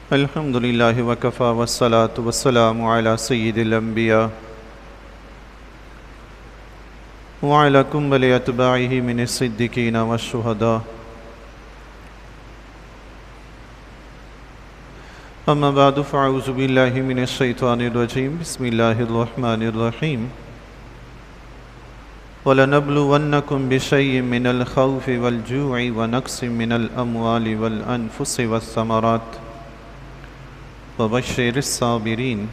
الحمد لله وكفى والصلاة والسلام على سيد الأنبياء وعلى كمل أتباعه من الصديقين والشهداء. أما بعد فأعوذ بالله من الشيطان الرجيم. بسم الله الرحمن الرحيم. وَلَنَبْلُوَنَّكُمْ بِشَيْءٍ مِّنَ الْخَوْفِ وَالْجُوعِ وَنَقْصٍ مِّنَ الْأَمْوَالِ وَالْأَنفُسِ وَالثَّمَرَاتِ وَبَشِّرِ الصَّابِرِينَ.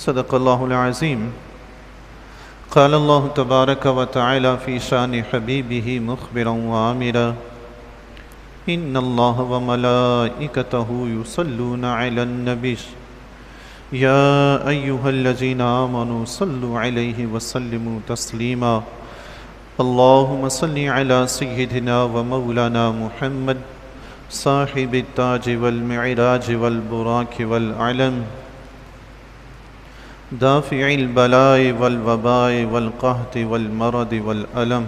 صدق اللہ العظیم. قال اللہ تبارک و تعالی فی شان حبیبہ مخبرا وآمرا ان اللہ وملائکتہ یصلون علی النبی یا ایہا الذین آمنوا صلوا علیہ وسلموا تسلیما. اللہم صل علی سیدنا ومولانا محمد صاحب التاج والمعراج والبراق والعلم دافع البلاء والوباء والقحط والمرض والألم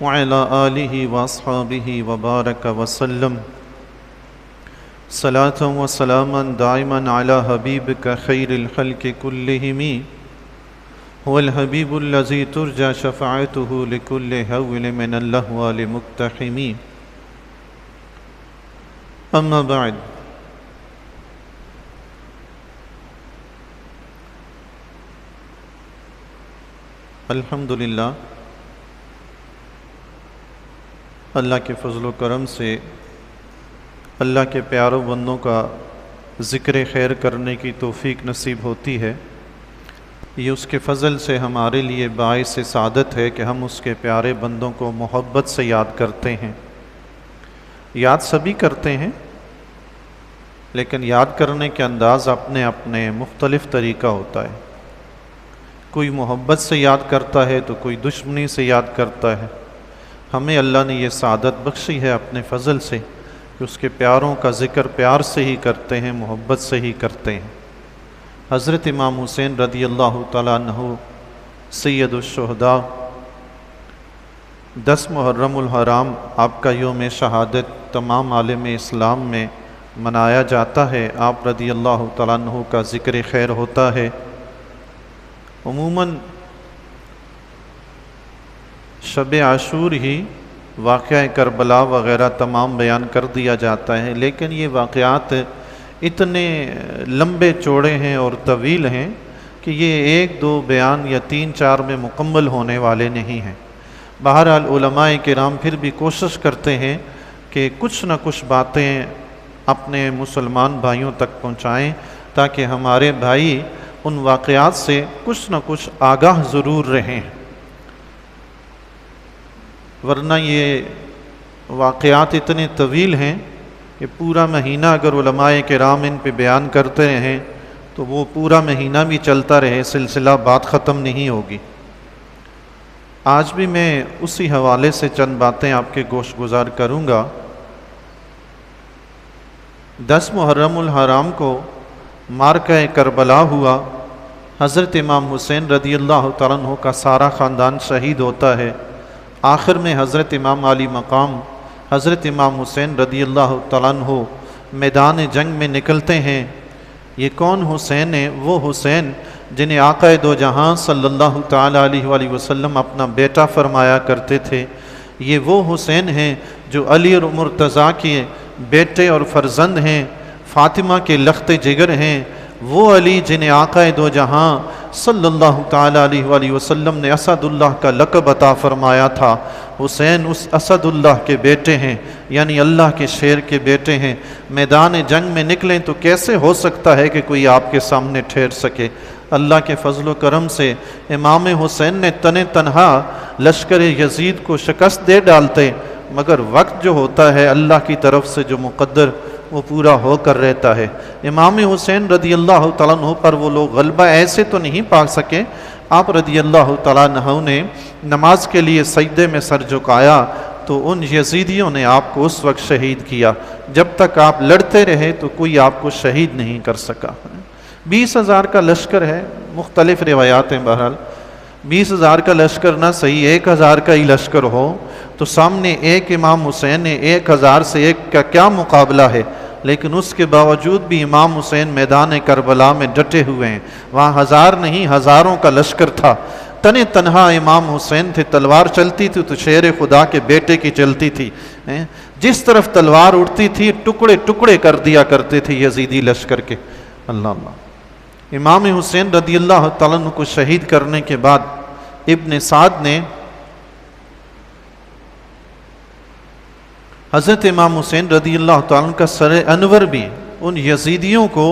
وعلى آلہ واصحابہ وبارک وسلم صلاة وسلاما دائما على حبیبک خیر الخلق كلہم هو الحبیب الذی ترجى شفاعته لكل هول من الاحوال مقتحم. اما بعد، الحمدللہ اللہ کے فضل و کرم سے اللہ کے پیاروں بندوں کا ذکر خیر کرنے کی توفیق نصیب ہوتی ہے. یہ اس کے فضل سے ہمارے لیے باعث سعادت ہے کہ ہم اس کے پیارے بندوں کو محبت سے یاد کرتے ہیں. یاد سبھی کرتے ہیں، لیکن یاد کرنے کے انداز اپنے اپنے مختلف طریقہ ہوتا ہے. کوئی محبت سے یاد کرتا ہے تو کوئی دشمنی سے یاد کرتا ہے. ہمیں اللہ نے یہ سعادت بخشی ہے اپنے فضل سے کہ اس کے پیاروں کا ذکر پیار سے ہی کرتے ہیں، محبت سے ہی کرتے ہیں. حضرت امام حسین رضی اللہ تعالیٰ عنہ سید الشہداء، 10 محرم الحرام آپ کا یوم شہادت تمام عالم اسلام میں منایا جاتا ہے. آپ رضی اللہ تعالیٰ عنہ کا ذکر خیر ہوتا ہے. عموماً شب عاشور ہی واقعہ کربلا وغیرہ تمام بیان کر دیا جاتا ہے، لیکن یہ واقعات اتنے لمبے چوڑے ہیں اور طویل ہیں کہ یہ 1-2 بیان یا 3-4 میں مکمل ہونے والے نہیں ہیں. بہرحال علماء کرام پھر بھی کوشش کرتے ہیں کہ کچھ نہ کچھ باتیں اپنے مسلمان بھائیوں تک پہنچائیں تاکہ ہمارے بھائی ان واقعات سے کچھ نہ کچھ آگاہ ضرور رہیں، ورنہ یہ واقعات اتنے طویل ہیں کہ پورا مہینہ اگر علماء کرام ان پہ بیان کرتے رہیں تو وہ پورا مہینہ بھی چلتا رہے، سلسلہ بات ختم نہیں ہوگی. آج بھی میں اسی حوالے سے چند باتیں آپ کے گوش گزار کروں گا. 10 محرم الحرام کو معرکہ کربلا ہوا. حضرت امام حسین رضی اللہ تعالیٰ عنہ کا سارا خاندان شہید ہوتا ہے. آخر میں حضرت امام علی مقام حضرت امام حسین رضی اللہ تعالیٰ عنہ میدان جنگ میں نکلتے ہیں. یہ کون حسین ہیں؟ وہ حسین جنہیں آقا دو جہاں صلی اللہ تعالیٰ علیہ وآلہ وسلم اپنا بیٹا فرمایا کرتے تھے. یہ وہ حسین ہیں جو علی اور مرتضیٰ کے بیٹے اور فرزند ہیں، فاطمہ کے لخت جگر ہیں. وہ علی جنہیں آقا دو جہاں صلی اللہ تعالیٰ علیہ وآلہ وسلم نے اسد اللہ کا لقب عطا فرمایا تھا. حسین اس اسد اللہ کے بیٹے ہیں، یعنی اللہ کے شیر کے بیٹے ہیں. میدان جنگ میں نکلیں تو کیسے ہو سکتا ہے کہ کوئی آپ کے سامنے ٹھہر سکے؟ اللہ کے فضل و کرم سے امام حسین نے تنہا لشکر یزید کو شکست دے ڈالتے، مگر وقت جو ہوتا ہے اللہ کی طرف سے جو مقدر وہ پورا ہو کر رہتا ہے. امام حسین رضی اللہ تعالیٰ عنہ پر وہ لوگ غلبہ ایسے تو نہیں پا سکے. آپ رضی اللہ تعالیٰ عنہ نے نماز کے لیے سجدے میں سر جھکایا تو ان یزیدیوں نے آپ کو اس وقت شہید کیا. جب تک آپ لڑتے رہے تو کوئی آپ کو شہید نہیں کر سکا. 20,000 کا لشکر ہے، مختلف روایات ہیں. بہرحال 20,000 کا لشکر نہ صحیح 1,000 کا ہی لشکر ہو تو سامنے ایک امام حسین ہے، 1,000 سے ایک کا کیا مقابلہ ہے، لیکن اس کے باوجود بھی امام حسین میدان کربلا میں ڈٹے ہوئے ہیں۔ وہاں 1,000 نہیں ہزاروں کا لشکر تھا، تنے تنہا امام حسین تھے، تلوار چلتی تھی تو شیر خدا کے بیٹے کی چلتی تھی، جس طرف تلوار اٹھتی تھی ٹکڑے ٹکڑے کر دیا کرتے تھے یزیدی لشکر کے۔ اللہ اللہ۔ امام حسین رضی اللہ تعالیٰ عنہ کو شہید کرنے کے بعد ابن سعد نے حضرت امام حسین رضی اللہ تعالیٰ عنہ کا سر انور بھی ان یزیدیوں کو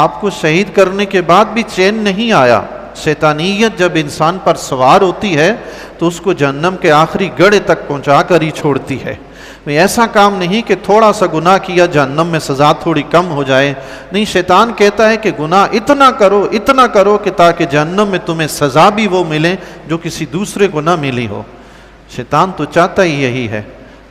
آپ کو شہید کرنے کے بعد بھی چین نہیں آیا۔ شیطانیت جب انسان پر سوار ہوتی ہے تو اس کو جہنم کے آخری گڑھے تک پہنچا کر ہی چھوڑتی ہے۔ ایسا کام نہیں کہ تھوڑا سا گناہ کیا جہنم میں سزا تھوڑی کم ہو جائے، نہیں، شیطان کہتا ہے کہ گناہ اتنا کرو کہ تاکہ جہنم میں تمہیں سزا بھی وہ ملے جو کسی دوسرے کو نہ ملی ہو۔ شیطان تو چاہتا ہی یہی ہے،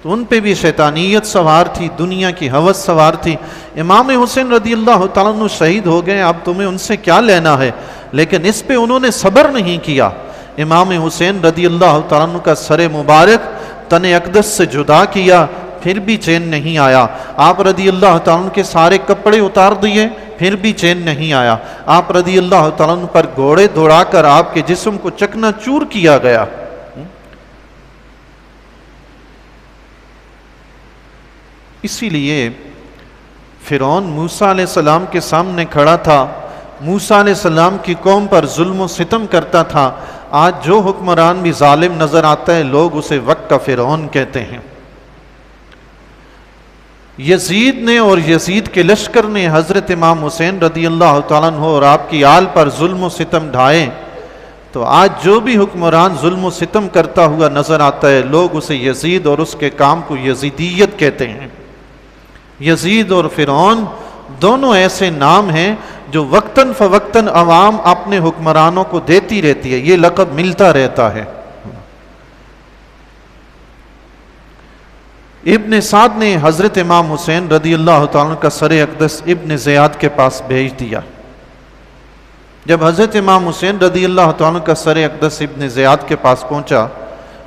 تو ان پہ بھی شیطانیت سوار تھی، دنیا کی ہوس سوار تھی۔ امام حسین رضی اللہ تعالیٰ عنہ شہید ہو گئے، اب تمہیں ان سے کیا لینا ہے، لیکن اس پہ انہوں نے صبر نہیں کیا۔ امام حسین رضی اللہ تعالیٰ عنہ کا سر مبارک تن اقدس سے جدا کیا، پھر بھی چین نہیں آیا۔ آپ رضی اللہ تعالیٰ عنہ کے سارے کپڑے اتار دیے، پھر بھی چین نہیں آیا۔ آپ رضی اللہ تعالیٰ عنہ پر گھوڑے دوڑا کر آپ کے جسم کو چکنا چور کیا گیا۔ اسی لیے فرعون موسیٰ علیہ السلام کے سامنے کھڑا تھا، موسیٰ علیہ السلام کی قوم پر ظلم و ستم کرتا تھا۔ آج جو حکمران بھی ظالم نظر آتا ہے لوگ اسے وقت کا فرعون کہتے ہیں۔ یزید نے اور یزید کے لشکر نے حضرت امام حسین رضی اللہ تعالیٰ عنہ اور آپ کی آل پر ظلم و ستم ڈھائے، تو آج جو بھی حکمران ظلم و ستم کرتا ہوا نظر آتا ہے لوگ اسے یزید اور اس کے کام کو یزیدیت کہتے ہیں۔ یزید اور فرعون دونوں ایسے نام ہیں جو وقتاً فوقتاً عوام اپنے حکمرانوں کو دیتی رہتی ہے، یہ لقب ملتا رہتا ہے۔ ابن سعد نے حضرت امام حسین رضی اللہ تعالیٰ کا سر اقدس ابن زیاد کے پاس بھیج دیا۔ جب حضرت امام حسین رضی اللہ تعالیٰ کا سر اقدس ابن زیاد کے پاس پہنچا،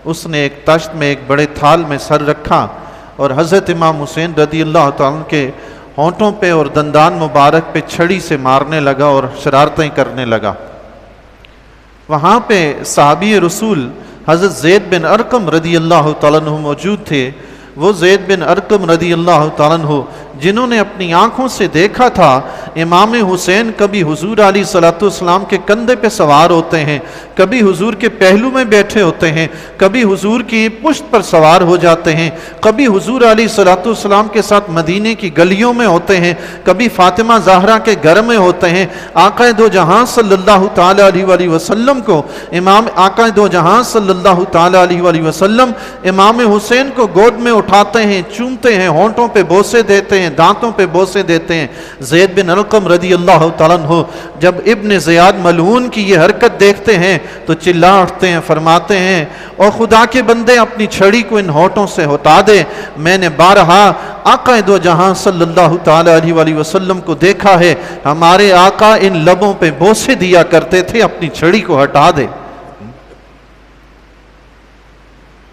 اس نے ایک تشت میں ایک بڑے تھال میں سر رکھا اور حضرت امام حسین رضی اللہ تعالیٰ کے ہونٹوں پہ اور دندان مبارک پہ چھڑی سے مارنے لگا اور شرارتیں کرنے لگا۔ وہاں پہ صحابی رسول حضرت زید بن ارقم رضی اللہ تعالیٰ عنہ موجود تھے۔ وہ زید بن ارقم رضی اللہ تعالیٰ عنہ جنہوں نے اپنی آنکھوں سے دیکھا تھا امام حسین کبھی حضور علیہ الصلوۃ والسلام کے کندھے پہ سوار ہوتے ہیں، کبھی حضور کے پہلو میں بیٹھے ہوتے ہیں، کبھی حضور کی پشت پر سوار ہو جاتے ہیں، کبھی حضور علیہ الصلوۃ والسلام کے ساتھ مدینے کی گلیوں میں ہوتے ہیں، کبھی فاطمہ زہرا کے گھر میں ہوتے ہیں۔ آقا دو جہاں صلی اللہ تعالیٰ علیہ وآلہ وسلم کو آقا دو جہاں صلی اللہ تعالیٰ علیہ وآلہ وسلم امام حسین کو گود میں اٹھاتے ہیں، چومتے ہیں، ہونٹوں پہ بوسے دیتے ہیں، دانتوں پہ بوسے دیتے ہیں۔ زید بن ارقم رضی اللہ تعالیٰ عنہ جب ابن زیاد ملعون کی یہ حرکت دیکھتے ہیں تو چلا اٹھتے ہیں، فرماتے ہیں اور خدا کے بندے اپنی چھڑی کو ان ہونٹوں سے ہٹا دے، میں نے بارہا آقا دو جہاں صلی اللہ تعالیٰ علیہ وآلہ وسلم کو دیکھا ہے، ہمارے آقا ان لبوں پہ بوسے دیا کرتے تھے، اپنی چھڑی کو ہٹا دے۔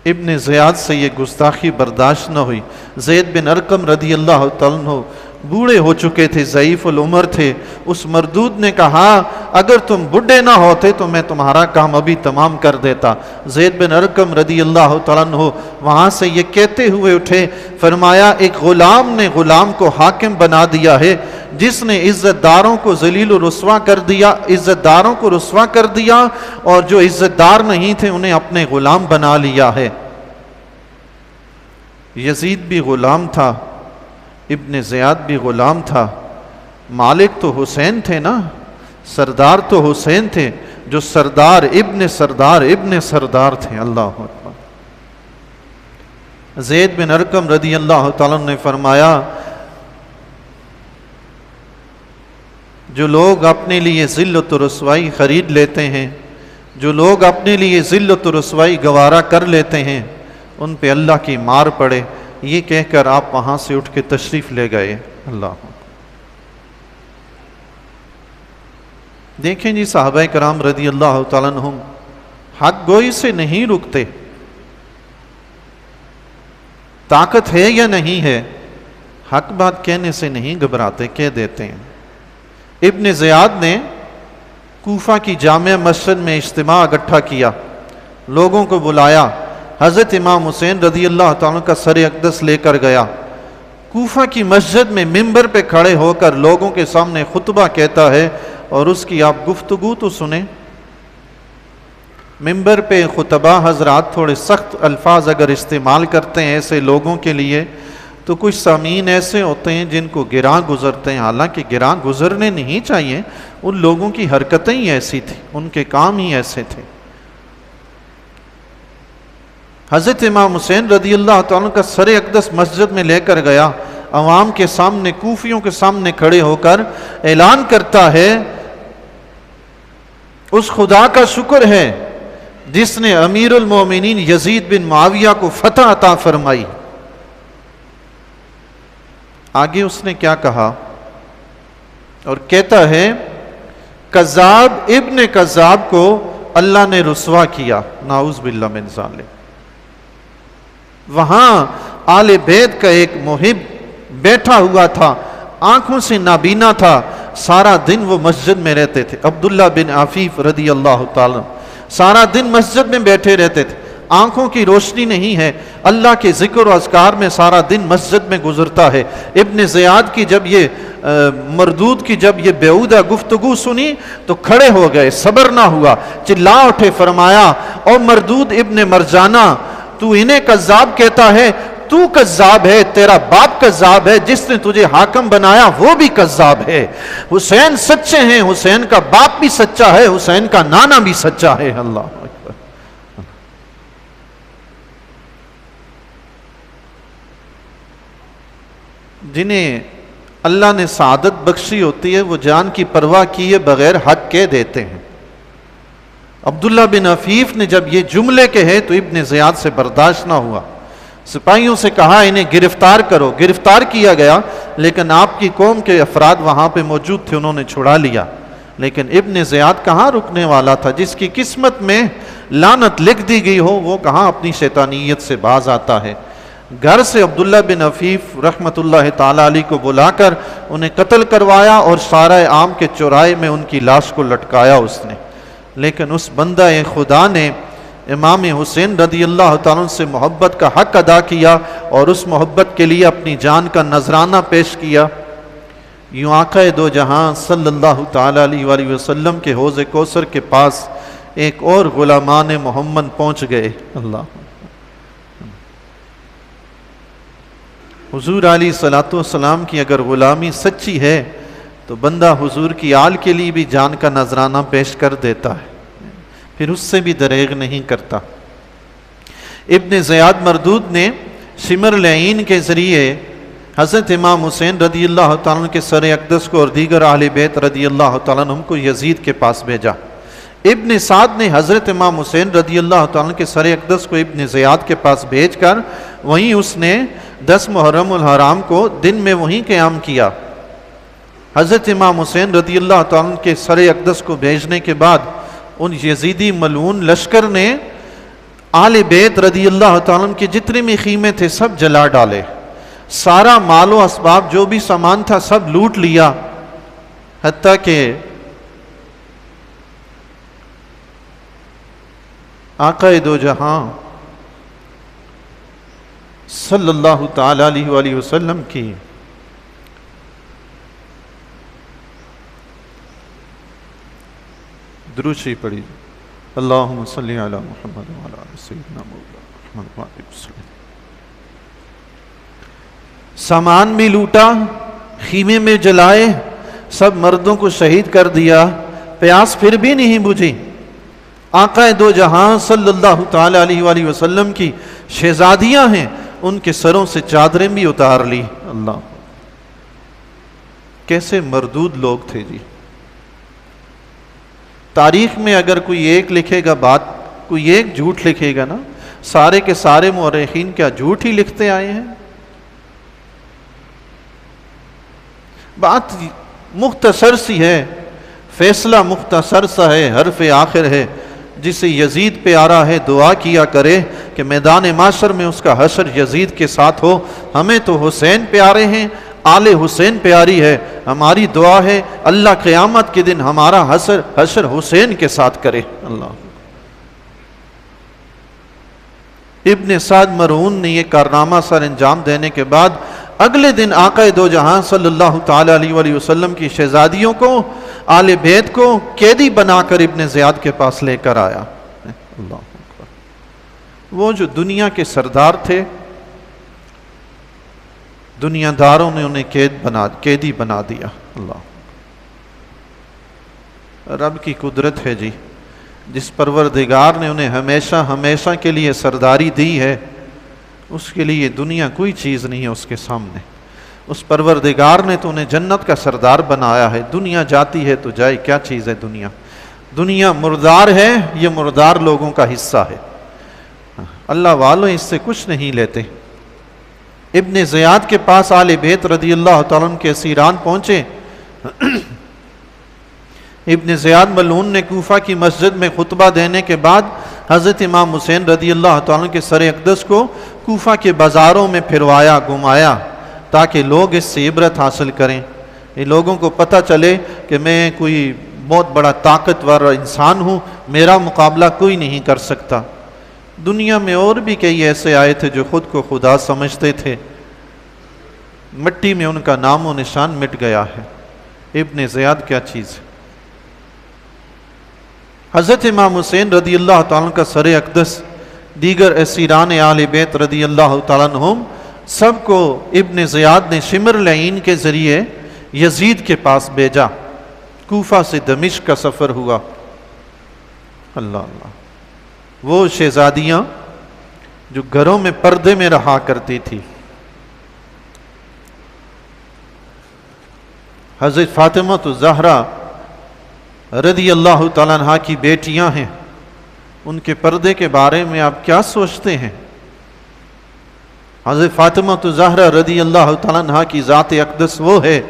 ابن زیاد سے یہ گستاخی برداشت نہ ہوئی۔ زید بن ارقم رضی اللہ تعالیٰ عنہ بوڑھے ہو چکے تھے، ضعیف العمر تھے۔ اس مردود نے کہا اگر تم بڈھے نہ ہوتے تو میں تمہارا کام ابھی تمام کر دیتا۔ زید بن ارقم رضی اللہ تعالیٰ عنہ وہاں سے یہ کہتے ہوئے اٹھے، فرمایا ایک غلام نے غلام کو حاکم بنا دیا ہے، جس نے عزت داروں کو ذلیل و رسوا کر دیا، عزت داروں کو رسوا کر دیا، اور جو عزت دار نہیں تھے انہیں اپنے غلام بنا لیا ہے۔ یزید بھی غلام تھا، ابن زیاد بھی غلام تھا، مالک تو حسین تھے نا، سردار تو حسین تھے، جو سردار ابن سردار تھے۔ اللہ اکبر۔ زید بن ارقم رضی اللہ تعالیٰ نے فرمایا جو لوگ اپنے لیے ذلت و رسوائی خرید لیتے ہیں، جو لوگ اپنے لیے ذلت و رسوائی گوارا کر لیتے ہیں، ان پہ اللہ کی مار پڑے، یہ کہہ کر آپ وہاں سے اٹھ کے تشریف لے گئے۔ اللہ دیکھیں جی، صحابہ کرام رضی اللہ تعالیٰ عنہم حق گوئی سے نہیں رکتے، طاقت ہے یا نہیں ہے، حق بات کہنے سے نہیں گھبراتے، کہہ دیتے ہیں۔ ابن زیاد نے کوفہ کی جامع مسجد میں اجتماع اکٹھا کیا، لوگوں کو بلایا، حضرت امام حسین رضی اللہ تعالیٰ کا سر اقدس لے کر گیا، کوفہ کی مسجد میں ممبر پہ کھڑے ہو کر لوگوں کے سامنے خطبہ کہتا ہے، اور اس کی آپ گفتگو تو سنیں۔ ممبر پہ خطبہ حضرات تھوڑے سخت الفاظ اگر استعمال کرتے ہیں ایسے لوگوں کے لیے، تو کچھ سامعین ایسے ہوتے ہیں جن کو گراں گزرتے ہیں، حالانکہ گراں گزرنے نہیں چاہیے، ان لوگوں کی حرکتیں ہی ایسی تھیں، ان کے کام ہی ایسے تھے۔ حضرت امام حسین رضی اللہ تعالیٰ کا سر اقدس مسجد میں لے کر گیا، عوام کے سامنے، کوفیوں کے سامنے کھڑے ہو کر اعلان کرتا ہے، اس خدا کا شکر ہے جس نے امیر المومنین یزید بن معاویہ کو فتح عطا فرمائی۔ آگے اس نے کیا کہا، اور کہتا ہے کذاب ابن کذاب کو اللہ نے رسوا کیا، نعوذ باللہ من ذالک۔ وہاں آل بیت کا ایک محب بیٹھا ہوا تھا، آنکھوں سے نابینا تھا، سارا دن وہ مسجد میں رہتے تھے، عبداللہ بن عفیف رضی اللہ تعالیٰ، سارا دن مسجد میں بیٹھے رہتے تھے، آنکھوں کی روشنی نہیں ہے، اللہ کے ذکر و اذکار میں سارا دن مسجد میں گزرتا ہے۔ ابن زیاد کی جب یہ مردود کی جب یہ بیہودہ گفتگو سنی تو کھڑے ہو گئے، صبر نہ ہوا، چلا اٹھے، فرمایا او مردود ابن مرجانہ، تو انہیں کذاب کہتا ہے، تو کذاب ہے، تیرا باپ کذاب ہے، جس نے تجھے حاکم بنایا وہ بھی کذاب ہے، حسین سچے ہیں، حسین کا باپ بھی سچا ہے، حسین کا نانا بھی سچا ہے۔ اللہ اکبر۔ جنہیں اللہ نے سعادت بخشی ہوتی ہے وہ جان کی پرواہ کیے بغیر حق کہہ دیتے ہیں۔ عبداللہ بن عفیف نے جب یہ جملے کہے تو ابن زیاد سے برداشت نہ ہوا، سپاہیوں سے کہا انہیں گرفتار کرو، گرفتار کیا گیا، لیکن آپ کی قوم کے افراد وہاں پہ موجود تھے، انہوں نے چھڑا لیا۔ لیکن ابن زیاد کہاں رکنے والا تھا، جس کی قسمت میں لعنت لکھ دی گئی ہو وہ کہاں اپنی شیطانیت سے باز آتا ہے۔ گھر سے عبداللہ بن عفیف رحمت اللہ تعالیٰ علیہ کو بلا کر انہیں قتل کروایا، اور سارہ عام کے چوراہے میں ان کی لاش کو لٹکایا اس نے۔ لیکن اس بندہ خدا نے امام حسین رضی اللہ تعالیٰ سے محبت کا حق ادا کیا، اور اس محبت کے لیے اپنی جان کا نذرانہ پیش کیا۔ یوں آقا دو جہاں صلی اللہ تعالیٰ علیہ وآلہ وسلم کے حوض کوثر کے پاس ایک اور غلامان محمد پہنچ گئے۔ اللہ حضور علیہ الصلوۃ والسلام کی اگر غلامی سچی ہے تو بندہ حضور کی آل کے لیے بھی جان کا نذرانہ پیش کر دیتا ہے، پھر اس سے بھی دریغ نہیں کرتا۔ ابن زیاد مردود نے شمر لعین کے ذریعے حضرت امام حسین رضی اللہ تعالیٰ کے سر اقدس کو اور دیگر اہل بیت رضی اللہ تعالیٰ عنہ کو یزید کے پاس بھیجا۔ ابن سعد نے حضرت امام حسین رضی اللہ تعالیٰ کے سر اقدس کو ابن زیاد کے پاس بھیج کر وہیں اس نے 10 محرم الحرام کو دن میں وہیں قیام کیا۔ حضرت امام حسین رضی اللہ تعالیٰ کے سر اقدس کو بھیجنے کے بعد ان یزیدی ملعون لشکر نے آل بیت رضی اللہ تعالیٰ کے جتنے بھی خیمے تھے سب جلا ڈالے، سارا مال و اسباب جو بھی سامان تھا سب لوٹ لیا، حتیٰ کہ آقا دو جہاں صلی اللہ تعالی علیہ وآلہ وسلم کی درود شریف پڑھی، اللہم صلی علی محمد وعلی آل سیدنا محمد وعلی وسلم۔ سامان بھی لوٹا، خیمے میں جلائے، سب مردوں کو شہید کر دیا، پیاس پھر بھی نہیں بجھی۔ آقا دو جہاں صلی اللہ تعالی علیہ وآلہ وسلم کی شہزادیاں ہیں، ان کے سروں سے چادریں بھی اتار لی۔ اللہ، کیسے مردود لوگ تھے جی۔ تاریخ میں اگر کوئی ایک لکھے گا بات، کوئی ایک جھوٹ لکھے گا نا، سارے کے سارے مورخین کیا جھوٹ ہی لکھتے آئے ہیں؟ بات مختصر سی ہے، فیصلہ مختصر سا ہے، حرف آخر ہے، جسے یزید پیارا ہے دعا کیا کرے کہ میدان محشر میں اس کا حشر یزید کے ساتھ ہو۔ ہمیں تو حسین پیارے ہیں، آل حسین پیاری ہے، ہماری دعا ہے اللہ قیامت کے دن ہمارا حشر حسین کے ساتھ کرے۔ اللہ ابن سعد مرعون نے یہ کارنامہ سر انجام دینے کے بعد اگلے دن آقا دو جہاں صلی اللہ تعالی علیہ وآلہ وسلم کی شہزادیوں کو، آل بیت کو قیدی بنا کر ابن زیاد کے پاس لے کر آیا۔ اللہ اکبر۔ وہ جو دنیا کے سردار تھے، دنیا داروں نے انہیں قیدی بنا دیا۔ اللہ رب کی قدرت ہے جی، جس پروردگار نے انہیں ہمیشہ ہمیشہ کے لیے سرداری دی ہے، اس کے لیے دنیا کوئی چیز نہیں ہے اس کے سامنے۔ اس پروردگار نے تو انہیں جنت کا سردار بنایا ہے۔ دنیا جاتی ہے تو جائے، کیا چیز ہے دنیا؟ دنیا مردار ہے، یہ مردار لوگوں کا حصہ ہے، اللہ والوں اس سے کچھ نہیں لیتے۔ ابن زیاد کے پاس آل بیت رضی اللہ تعالیٰ عنہ کے اسیران پہنچے۔ ابن زیاد ملعون نے کوفہ کی مسجد میں خطبہ دینے کے بعد حضرت امام حسین رضی اللہ تعالیٰ عنہ کے سر اقدس کو کوفہ کے بازاروں میں پھروایا گھمایا تاکہ لوگ اس سے عبرت حاصل کریں، یہ لوگوں کو پتہ چلے کہ میں کوئی بہت بڑا طاقتور انسان ہوں، میرا مقابلہ کوئی نہیں کر سکتا۔ دنیا میں اور بھی کئی ایسے آئے تھے جو خود کو خدا سمجھتے تھے، مٹی میں ان کا نام و نشان مٹ گیا ہے۔ ابن زیاد کیا چیز ہے؟ حضرت امام حسین رضی اللہ تعالیٰ کا سر اقدس، دیگر اسیران آل بیت رضی اللہ تعالیٰ عنہم، سب کو ابن زیاد نے شمر لعین کے ذریعے یزید کے پاس بھیجا۔ کوفہ سے دمشق کا سفر ہوا۔ اللہ اللہ، وہ شہزادیاں جو گھروں میں پردے میں رہا کرتی تھی، حضرت فاطمہ الزہرا رضی اللہ تعالیٰ عنہ کی بیٹیاں ہیں، ان کے پردے کے بارے میں آپ کیا سوچتے ہیں؟ حضرت فاطمہ الزہرا رضی اللہ تعالیٰ عنہ کی ذات اقدس وہ ہے،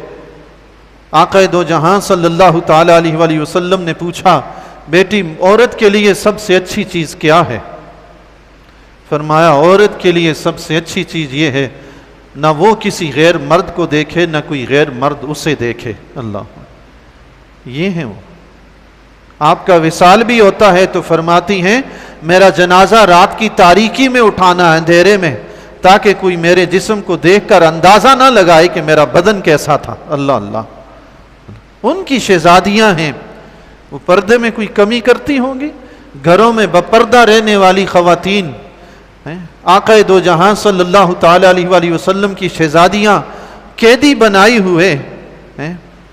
آقا دو جہاں صلی اللہ تعالیٰ علیہ وآلہ وسلم نے پوچھا بیٹی عورت کے لیے سب سے اچھی چیز کیا ہے؟ فرمایا عورت کے لیے سب سے اچھی چیز یہ ہے نہ وہ کسی غیر مرد کو دیکھے نہ کوئی غیر مرد اسے دیکھے۔ اللہ، یہ ہے وہ۔ آپ کا وصال بھی ہوتا ہے تو فرماتی ہیں میرا جنازہ رات کی تاریکی میں اٹھانا ہے، اندھیرے میں، تاکہ کوئی میرے جسم کو دیکھ کر اندازہ نہ لگائے کہ میرا بدن کیسا تھا۔ اللہ اللہ، ان کی شہزادیاں ہیں، وہ پردے میں کوئی کمی کرتی ہوں گی؟ گھروں میں بپردہ رہنے والی خواتین، آقا دو جہاں صلی اللہ تعالی علیہ وآلہ وسلم کی شہزادیاں قیدی بنائی ہوئے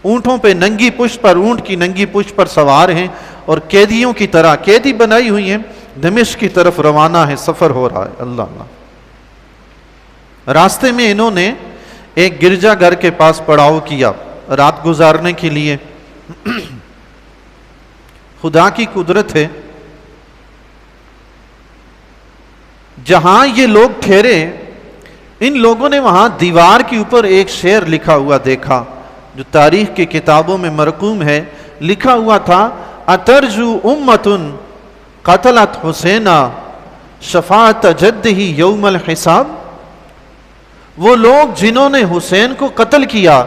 اونٹوں پہ ننگی پشت پر، اونٹ کی ننگی پشت پر سوار ہیں اور قیدیوں کی طرح قیدی بنائی ہوئی ہیں، دمشق کی طرف روانہ ہے، سفر ہو رہا ہے۔ اللہ اللہ، راستے میں انہوں نے ایک گرجا گھر کے پاس پڑاؤ کیا رات گزارنے کے لیے۔ خدا کی قدرت ہے، جہاں یہ لوگ ٹھہرے ان لوگوں نے وہاں دیوار کے اوپر ایک شعر لکھا ہوا دیکھا جو تاریخ کی کتابوں میں مرقوم ہے۔ لکھا ہوا تھا اترجو امت قتلت حسینا شفاعت جدہ یوم الحساب، وہ لوگ جنہوں نے حسین کو قتل کیا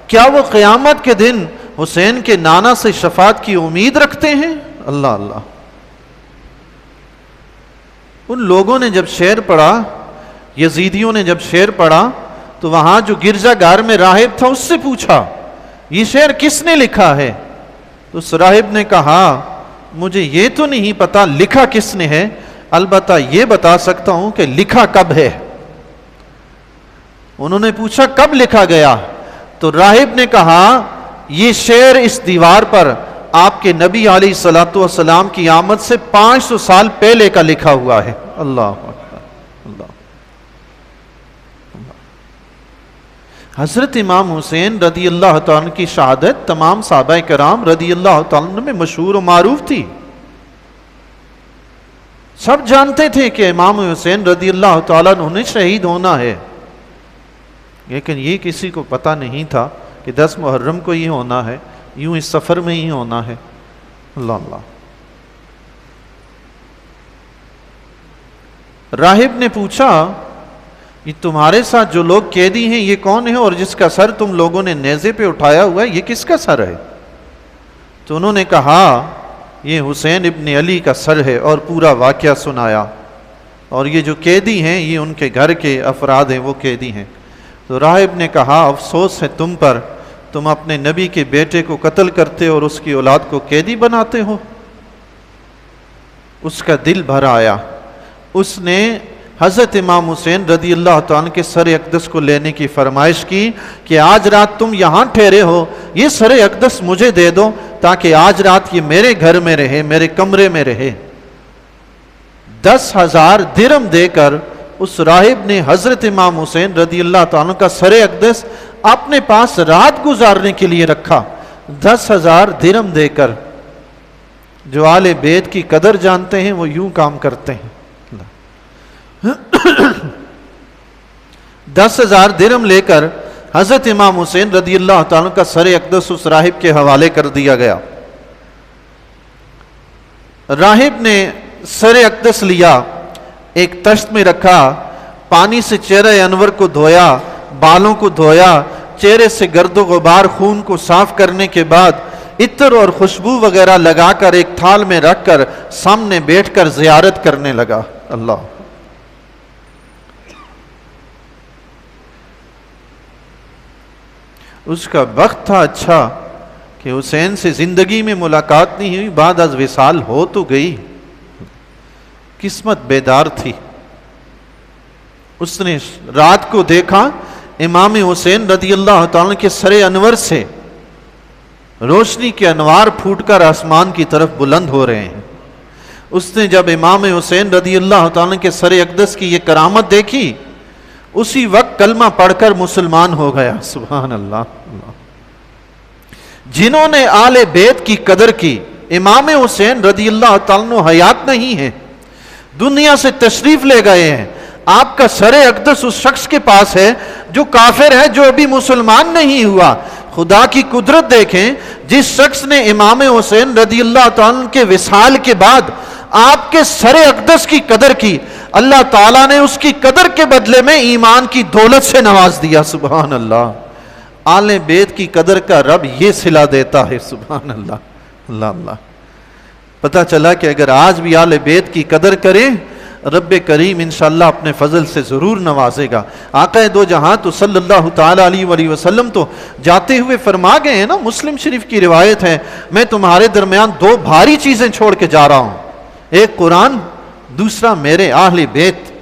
کیا وہ قیامت کے دن حسین کے نانا سے شفاعت کی امید رکھتے ہیں؟ اللہ اللہ، ان لوگوں نے جب شعر پڑھا، یزیدیوں نے جب شعر پڑھا تو وہاں جو گرجا گھر میں راہب تھا اس سے پوچھا یہ شعر کس نے لکھا ہے؟ تو اس راہب نے کہا مجھے یہ تو نہیں پتا لکھا کس نے ہے، البتہ یہ بتا سکتا ہوں کہ لکھا کب ہے۔ انہوں نے پوچھا کب لکھا گیا؟ تو راہب نے کہا یہ شعر اس دیوار پر آپ کے نبی علیہ الصلوۃ والسلام کی آمد سے 500 سال پہلے کا لکھا ہوا ہے۔ اللہ اکبر، اللہ۔ حضرت امام حسین رضی اللہ تعالیٰ کی شہادت تمام صحابہ کرام رضی اللہ تعالیٰ میں مشہور و معروف تھی، سب جانتے تھے کہ امام حسین رضی اللہ تعالیٰ نے شہید ہونا ہے، لیکن یہ کسی کو پتہ نہیں تھا کہ 10 محرم کو ہی ہونا ہے، یوں اس سفر میں ہی ہونا ہے۔ اللہ اللہ، راہب نے پوچھا یہ تمہارے ساتھ جو لوگ قیدی ہیں یہ کون ہے، اور جس کا سر تم لوگوں نے نیزے پہ اٹھایا ہوا ہے یہ کس کا سر ہے؟ تو انہوں نے کہا یہ حسین ابن علی کا سر ہے، اور پورا واقعہ سنایا، اور یہ جو قیدی ہیں یہ ان کے گھر کے افراد ہیں، وہ قیدی ہیں۔ تو راہب نے کہا افسوس ہے تم پر، تم اپنے نبی کے بیٹے کو قتل کرتے اور اس کی اولاد کو قیدی بناتے ہو۔ اس کا دل بھر آیا، اس نے حضرت امام حسین رضی اللہ تعالیٰ کے سر اقدس کو لینے کی فرمائش کی کہ آج رات تم یہاں ٹھہرے ہو، یہ سر اقدس مجھے دے دو تاکہ آج رات یہ میرے گھر میں رہے، میرے کمرے میں رہے۔ 10,000 درہم دے کر اس راہب نے حضرت امام حسین رضی اللہ تعالیٰ کا سر اقدس اپنے پاس رات گزارنے کے لیے رکھا، 10,000 درہم دے کر۔ جو آل بیت کی قدر جانتے ہیں وہ یوں کام کرتے ہیں۔ 10,000 درہم لے کر حضرت امام حسین رضی اللہ تعالیٰ کا سر اقدس اس راہب کے حوالے کر دیا گیا۔ راہب نے سر اقدس لیا، ایک تشت میں رکھا، پانی سے چہرہ انور کو دھویا، بالوں کو دھویا، چہرے سے گرد و غبار خون کو صاف کرنے کے بعد عطر اور خوشبو وغیرہ لگا کر ایک تھال میں رکھ کر سامنے بیٹھ کر زیارت کرنے لگا۔ اللہ، اس کا وقت تھا اچھا کہ حسین سے زندگی میں ملاقات نہیں ہوئی، بعد از وصال ہو تو گئی، قسمت بیدار تھی۔ اس نے رات کو دیکھا امام حسین رضی اللہ تعالیٰ کے سر انور سے روشنی کے انوار پھوٹ کر آسمان کی طرف بلند ہو رہے ہیں۔ اس نے جب امام حسین رضی اللہ تعالیٰ کے سر اقدس کی یہ کرامت دیکھی، اسی وقت کلمہ پڑھ کر مسلمان ہو گیا۔ سبحان اللہ۔ جنہوں نے آل بیت کی قدر کی، امام حسین رضی اللہ تعالیٰ حیات نہیں ہے، دنیا سے تشریف لے گئے ہیں، آپ کا سر اقدس اس شخص کے پاس ہے جو کافر ہے، جو ابھی مسلمان نہیں ہوا۔ خدا کی قدرت دیکھیں، جس شخص نے امام حسین رضی اللہ تعالیٰ کے وصال کے بعد آپ کے سر اقدس کی قدر کی، اللہ تعالیٰ نے اس کی قدر کے بدلے میں ایمان کی دولت سے نواز دیا۔ سبحان اللہ۔ آل بیت کی قدر کا رب یہ صلہ دیتا ہے۔ سبحان اللہ۔ اللہ اللہ۔ پتہ چلا کہ اگر آج بھی آل بیت کی قدر کریں، رب کریم انشاءاللہ اپنے فضل سے ضرور نوازے گا۔ آقا دو جہاں تو صلی اللہ تعالیٰ علیہ وآلہ وسلم تو جاتے ہوئے فرما گئے ہیں نا، مسلم شریف کی روایت ہے، میں تمہارے درمیان 2 بھاری چیزیں چھوڑ کے جا رہا ہوں، ایک قرآن، دوسرا میرے اہل بیت،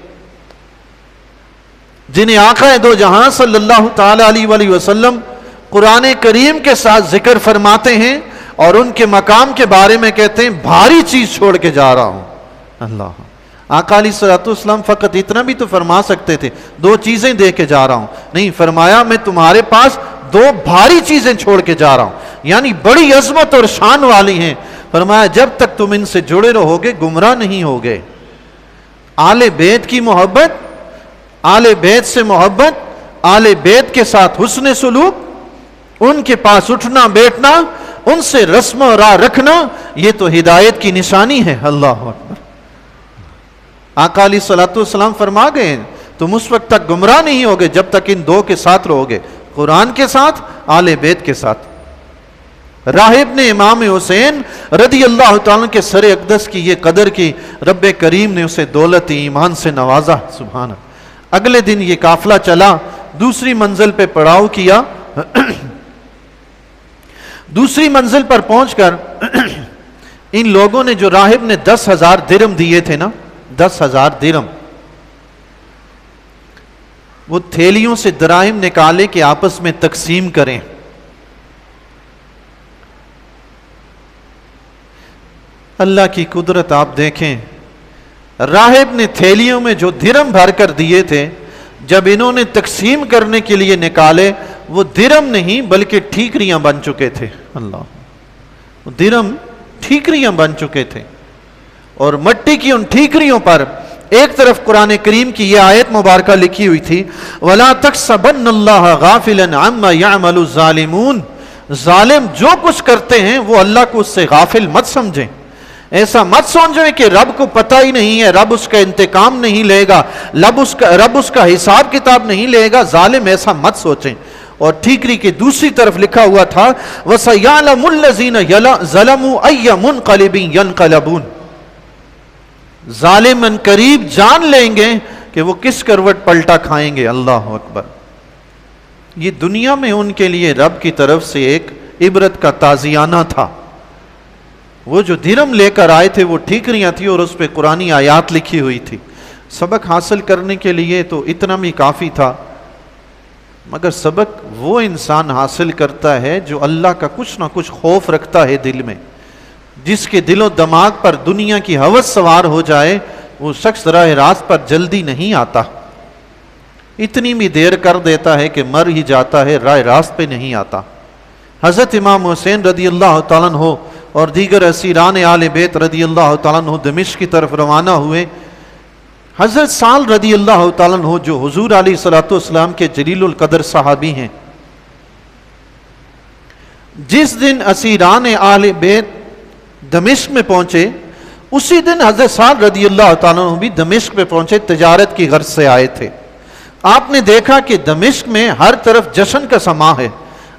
جنہیں آقا دو جہاں صلی اللہ تعالیٰ علیہ وآلہ وسلم قرآن کریم کے ساتھ ذکر فرماتے ہیں اور ان کے مقام کے بارے میں کہتے ہیں بھاری چیز چھوڑ کے جا رہا ہوں۔ اللہ، آقا علیہ الصلوۃ والسلام فقط اتنا بھی تو فرما سکتے تھے 2 چیزیں دے کے جا رہا ہوں، نہیں، فرمایا میں تمہارے پاس 2 بھاری چیزیں چھوڑ کے جا رہا ہوں، یعنی بڑی عظمت اور شان والی ہیں۔ فرمایا جب تک تم ان سے جڑے رہو گے گمراہ نہیں ہوگے۔ آل بیت کی محبت، آل بیت سے محبت، آل بیت کے ساتھ حسن سلوک، ان کے پاس اٹھنا بیٹھنا، ان سے رسم و راہ رکھنا، یہ تو ہدایت کی نشانی ہے۔ اللہ اکبر۔ آقا علیہ الصلوۃ والسلام فرما گئے تم اس وقت تک گمراہ نہیں ہوگے جب تک ان 2 کے ساتھ رہو گے، قرآن کے ساتھ، آل بیت کے ساتھ۔ راہب نے امام حسین رضی اللہ تعالیٰ کے سر اقدس کی یہ قدر کی، رب کریم نے اسے دولت ایمان سے نوازا۔ سبحان اللہ۔ اگلے دن یہ قافلہ چلا، دوسری منزل پہ پڑاؤ کیا، دوسری منزل پر پہنچ کر ان لوگوں نے، جو راہب نے 10,000 درہم دیے تھے نا، 10,000 درہم، وہ تھیلیوں سے دراہم نکالے کہ آپس میں تقسیم کریں۔ اللہ کی قدرت آپ دیکھیں، راہب نے تھیلیوں میں جو درہم بھر کر دیے تھے، جب انہوں نے تقسیم کرنے کے لیے نکالے، وہ درہم نہیں بلکہ ٹھیکریاں بن چکے تھے۔ اللہ، درہم ٹھیکریاں بن چکے تھے، اور مٹی کی ان ٹھیکریوں پر ایک طرف قرآن کریم کی یہ آیت مبارکہ لکھی ہوئی تھی، وَلَا تَحْسَبَنَّ اللَّهَ غَافِلًا عَمَّا يَعْمَلُ الظَّالِمُونَ، ظالم جو کچھ کرتے ہیں وہ اللہ کو اس سے غافل مت سمجھیں۔ ایسا مت سمجھے کہ رب کو پتہ ہی نہیں ہے، رب اس کا انتقام نہیں لے گا، رب اس کا حساب کتاب نہیں لے گا۔ ظالم ایسا مت سوچیں۔ اور ٹھیکری کی دوسری طرف لکھا ہوا تھا وَسَيَعْلَمُ الَّذِينَ ظَلَمُوا أَيَّ مُنْقَلِبٍ يَنْقَلَبُونَ، ظالم ان قریب جان لیں گے کہ وہ کس کروٹ پلٹا کھائیں گے۔ اللہ اکبر۔ یہ دنیا میں ان کے لیے رب کی طرف سے ایک عبرت کا تازیانہ تھا۔ وہ جو درم لے کر آئے تھے وہ ٹھیکریاں تھی اور اس پہ قرآنی آیات لکھی ہوئی تھی۔ سبق حاصل کرنے کے لیے تو اتنا بھی کافی تھا، مگر سبق وہ انسان حاصل کرتا ہے جو اللہ کا کچھ نہ کچھ خوف رکھتا ہے دل میں۔ جس کے دل و دماغ پر دنیا کی ہوس سوار ہو جائے وہ شخص راہ راست پر جلدی نہیں آتا، اتنی بھی دیر کر دیتا ہے کہ مر ہی جاتا ہے، راہ راست پہ نہیں آتا۔ حضرت امام حسین رضی اللہ تعالیٰ عنہ اور دیگر اسیران آل بیت رضی اللہ تعالیٰ عنہ دمشق کی طرف روانہ ہوئے۔ حضرت سعد رضی اللہ تعالیٰ عنہ جو حضور علیہ الصلوۃ والسلام کے جلیل القدر صحابی ہیں، جس دن اسیران آل بیت دمشق میں پہنچے اسی دن حضرت سعد رضی اللہ تعالیٰ عنہ بھی دمشق میں پہنچے، تجارت کی غرض سے آئے تھے۔ آپ نے دیکھا کہ دمشق میں ہر طرف جشن کا سماں ہے۔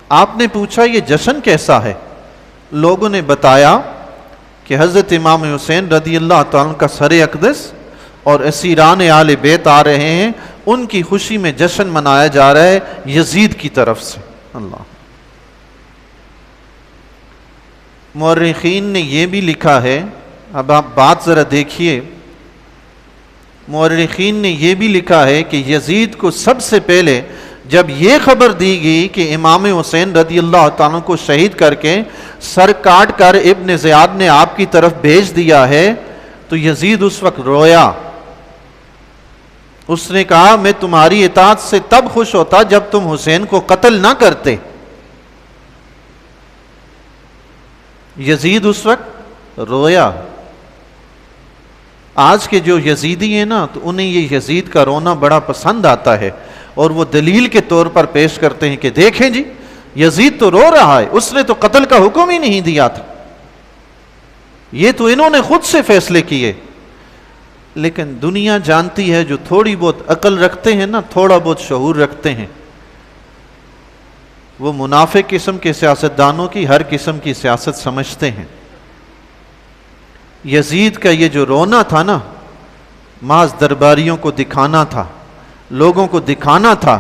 آپ نے پوچھا یہ جشن کیسا ہے؟ لوگوں نے بتایا کہ حضرت امام حسین رضی اللہ تعالیٰ عنہ کا سر اقدس اور اسیران آل بیت آ رہے ہیں، ان کی خوشی میں جشن منایا جا رہا ہے یزید کی طرف سے۔ اللہ، مورخین نے یہ بھی لکھا ہے، اب آپ بات ذرا دیکھیے، مورخین نے یہ بھی لکھا ہے کہ یزید کو سب سے پہلے جب یہ خبر دی گئی کہ امام حسین رضی اللہ تعالیٰ کو شہید کر کے سر کاٹ کر ابن زیاد نے آپ کی طرف بھیج دیا ہے تو یزید اس وقت رویا۔ اس نے کہا میں تمہاری اطاعت سے تب خوش ہوتا جب تم حسین کو قتل نہ کرتے۔ یزید اس وقت رویا۔ آج کے جو یزیدی ہیں نا تو انہیں یہ یزید کا رونا بڑا پسند آتا ہے اور وہ دلیل کے طور پر پیش کرتے ہیں کہ دیکھیں جی یزید تو رو رہا ہے، اس نے تو قتل کا حکم ہی نہیں دیا تھا، یہ تو انہوں نے خود سے فیصلے کیے۔ لیکن دنیا جانتی ہے جو تھوڑی بہت عقل رکھتے ہیں نا، تھوڑا بہت شعور رکھتے ہیں، وہ منافق قسم کے سیاستدانوں کی ہر قسم کی سیاست سمجھتے ہیں۔ یزید کا یہ جو رونا تھا نا، محض درباریوں کو دکھانا تھا، لوگوں کو دکھانا تھا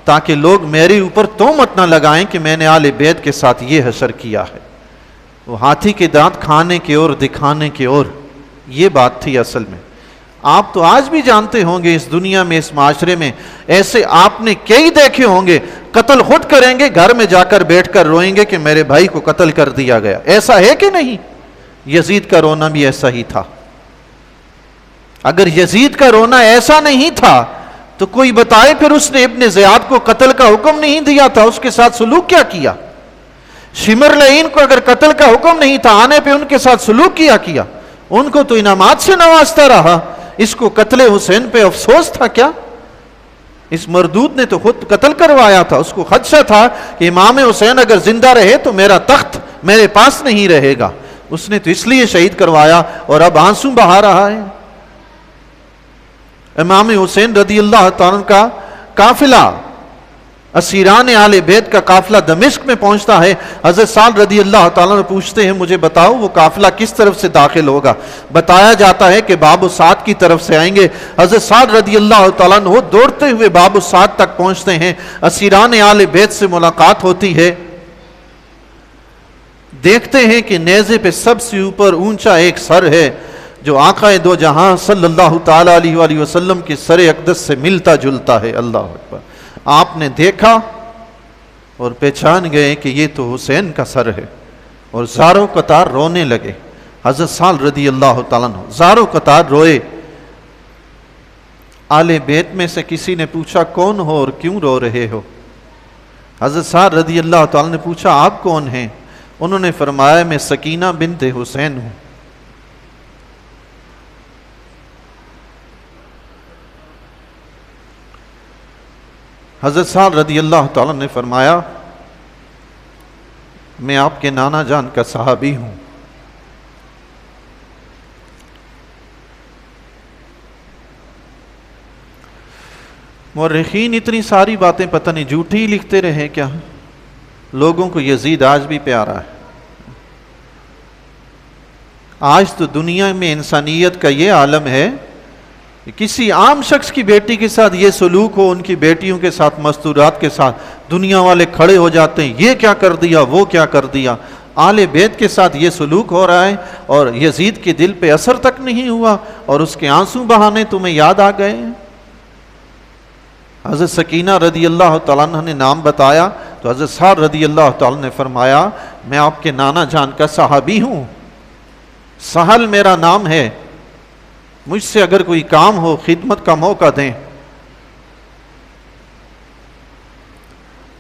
تاکہ لوگ میرے اوپر تہمت نہ لگائیں کہ میں نے آل بیت کے ساتھ یہ حشر کیا ہے۔ وہ ہاتھی کے دانت کھانے کی اور دکھانے کی اور، یہ بات تھی اصل میں۔ آپ تو آج بھی جانتے ہوں گے اس دنیا میں، اس معاشرے میں ایسے آپ نے کئی دیکھے ہوں گے، قتل خود کریں گے، گھر میں جا کر بیٹھ کر روئیں گے کہ میرے بھائی کو قتل کر دیا گیا۔ ایسا ہے کہ نہیں؟ یزید کا رونا بھی ایسا ہی تھا۔ اگر یزید کا رونا ایسا نہیں تھا تو کوئی بتائے پھر اس نے ابن زیاد کو قتل کا حکم نہیں دیا تھا، اس کے ساتھ سلوک کیا کیا؟ شمر لعین کو اگر قتل کا حکم نہیں تھا، آنے پہ ان کے ساتھ سلوک کیا؟ ان کو تو انعامات سے نوازتا رہا، اس کو قتل حسین پہ افسوس تھا کیا؟ اس مردود نے تو خود قتل کروایا تھا، اس کو خدشہ تھا کہ امام حسین اگر زندہ رہے تو میرا تخت میرے پاس نہیں رہے گا، اس نے تو اس لیے شہید کروایا اور اب آنسو بہا رہا ہے۔ امام حسین رضی اللہ تعالیٰ کا قافلہ، اسیران آل بیت کا قافلہ دمشق میں پہنچتا ہے۔ حضرت سعد رضی اللہ تعالیٰ نے پوچھتے ہیں مجھے بتاؤ وہ قافلہ کس طرف سے داخل ہوگا؟ بتایا جاتا ہے کہ باب السعد کی طرف سے آئیں گے۔ حضرت سعد رضی اللہ تعالیٰ نے دوڑتے ہوئے باب السعد تک پہنچتے ہیں، اسیران آل بیت سے ملاقات ہوتی ہے۔ دیکھتے ہیں کہ نیزے پہ سب سے اوپر اونچا ایک سر ہے جو آقا دو جہاں صلی اللہ تعالیٰ علیہ وآلہ وسلم کے سر اقدس سے ملتا جلتا ہے۔ اللہ اکبر۔ آپ نے دیکھا اور پہچان گئے کہ یہ تو حسین کا سر ہے، اور زاروں قطار رونے لگے۔ حضرت سعد رضی اللہ تعالیٰ عنہ زاروں قطار روئے۔ آل بیت میں سے کسی نے پوچھا کون ہو اور کیوں رو رہے ہو؟ حضرت سعد رضی اللہ تعالیٰ نے پوچھا آپ کون ہیں؟ انہوں نے فرمایا میں سکینہ بنت حسین ہوں۔ حضرت سعد رضی اللہ تعالیٰ نے فرمایا میں آپ کے نانا جان کا صحابی ہوں۔ مورخین اتنی ساری باتیں پتہ نہیں جھوٹی ہی لکھتے رہے کیا؟ لوگوں کو یزید آج بھی پیارا ہے۔ آج تو دنیا میں انسانیت کا یہ عالم ہے کہ کسی عام شخص کی بیٹی کے ساتھ یہ سلوک ہو، ان کی بیٹیوں کے ساتھ، مستورات کے ساتھ، دنیا والے کھڑے ہو جاتے ہیں، یہ کیا کر دیا، وہ کیا کر دیا۔ آل بیت کے ساتھ یہ سلوک ہو رہا ہے اور یزید کے دل پہ اثر تک نہیں ہوا اور اس کے آنسو بہانے تمہیں یاد آ گئے۔ حضرت سکینہ رضی اللہ تعالیٰ عنہ نے نام بتایا تو حضرت سعد رضی اللہ تعالیٰ نے فرمایا میں آپ کے نانا جان کا صحابی ہوں، سہل میرا نام ہے، مجھ سے اگر کوئی کام ہو خدمت کا موقع دیں۔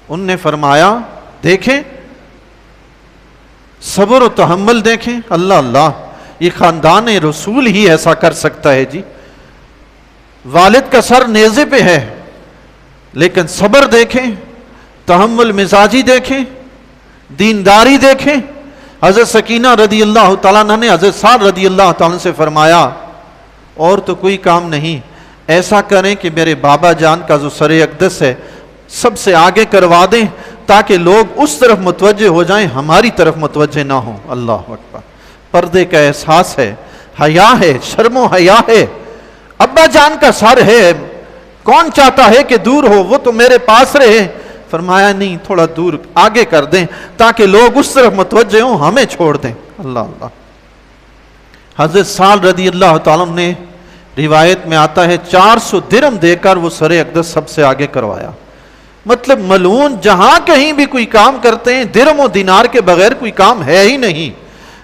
ان نے فرمایا دیکھیں صبر و تحمل دیکھیں، اللہ اللہ یہ خاندان رسول ہی ایسا کر سکتا ہے جی۔ والد کا سر نیزے پہ ہے لیکن صبر دیکھیں، تحمل مزاجی دیکھیں، دینداری دیکھیں۔ حضرت سکینہ رضی اللہ تعالیٰ عنہ نے حضرت سعد رضی اللہ تعالیٰ سے فرمایا اور تو کوئی کام نہیں، ایسا کریں کہ میرے بابا جان کا جو سر اقدس ہے سب سے آگے کروا دیں تاکہ لوگ اس طرف متوجہ ہو جائیں، ہماری طرف متوجہ نہ ہوں۔ اللہ اکبر، پردے کا احساس ہے، حیا ہے، شرم و حیا ہے۔ ابا جان کا سر ہے، کون چاہتا ہے کہ دور ہو، وہ تو میرے پاس رہے۔ فرمایا نہیں، تھوڑا دور آگے کر دیں تاکہ لوگ اس طرف متوجہ ہوں، ہمیں چھوڑ دیں۔ اللہ اللہ۔ حضرت سعد رضی اللہ تعالیٰ نے روایت میں آتا ہے 400 درہم دے کر وہ سر اقدس سب سے آگے کروایا۔ مطلب ملعون جہاں کہیں بھی کوئی کام کرتے ہیں درہم و دینار کے بغیر کوئی کام ہے ہی نہیں۔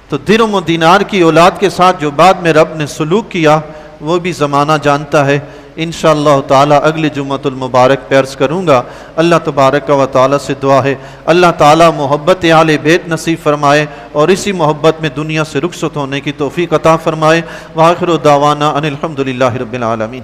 تو درہم و دینار کی اولاد کے ساتھ جو بعد میں رب نے سلوک کیا وہ بھی زمانہ جانتا ہے۔ انشاءاللہ تعالی اگلی جمعۃ المبارک پیرس کروں گا۔ اللہ تبارک و تعالی سے دعا ہے اللہ تعالی محبت اہل بیت نصیب فرمائے اور اسی محبت میں دنیا سے رخصت ہونے کی توفیق عطا فرمائے۔ وآخر دعوانا ان الحمدللہ رب العالمین۔